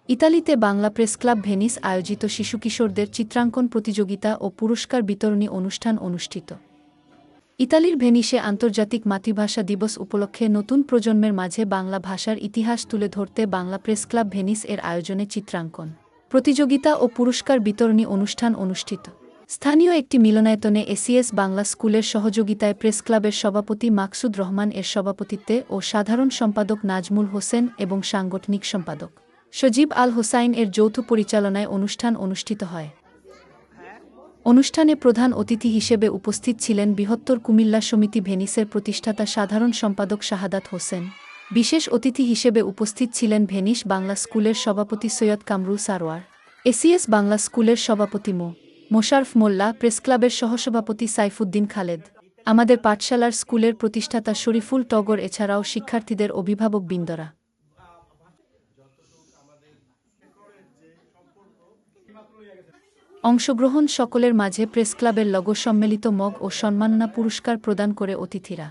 ইতালিতে Bangla press club Venice আয়োজিত শিশু কিশোরদের চিত্রাঙ্কন প্রতিযোগিতা ও পুরস্কার বিতরণী অনুষ্ঠান অনুষ্ঠিত। ইতালির ভেনিসে আন্তর্জাতিক মাতৃভাষা দিবস উপলক্ষে নতুন প্রজন্মের মাঝে বাংলা ভাষার ইতিহাস তুলে ধরতে বাংলা প্রেস ক্লাব ভেনিস এর আয়োজনে চিত্রাঙ্কন প্রতিযোগিতা ও পুরস্কার বিতরণী অনুষ্ঠান অনুষ্ঠিত। স্থানীয় একটি মিলনায়তনে এসিএস বাংলা স্কুলের সহযোগিতায় প্রেস ক্লাবের সভাপতি মাকসুদ রহমান এর সভাপতিত্বে ও সাধারণ সম্পাদক নাজমুল হোসেন এবং সাংগঠনিক সম্পাদক সজীব আল হোসাইন এর যৌথ পরিচালনায় অনুষ্ঠান অনুষ্ঠিত হয়। অনুষ্ঠানে প্রধান অতিথি হিসেবে উপস্থিত ছিলেন বৃহত্তর কুমিল্লা সমিতি ভেনিসের প্রতিষ্ঠাতা সাধারণ সম্পাদক শাহাদাত হোসেন। বিশেষ অতিথি হিসেবে উপস্থিত ছিলেন ভেনিস বাংলা স্কুলের সভাপতি সৈয়দ কামরুল সারোয়ার, এসিএস বাংলা স্কুলের সভাপতি মোশারফ মোল্লা, প্রেসক্লাবের সহসভাপতি সাইফুদ্দিন খালেদ, আমাদের পাঠশালার স্কুলের প্রতিষ্ঠাতা শরীফুল টগর এছাড়াও শিক্ষার্থীদের অভিভাবক বৃন্দরা। অংশগ্রহণ সকলের মাঝে প্রেসক্লাবের লগো সম্মিলিত মগ ও সম্মাননা পুরস্কার প্রদান করে অতিথিরা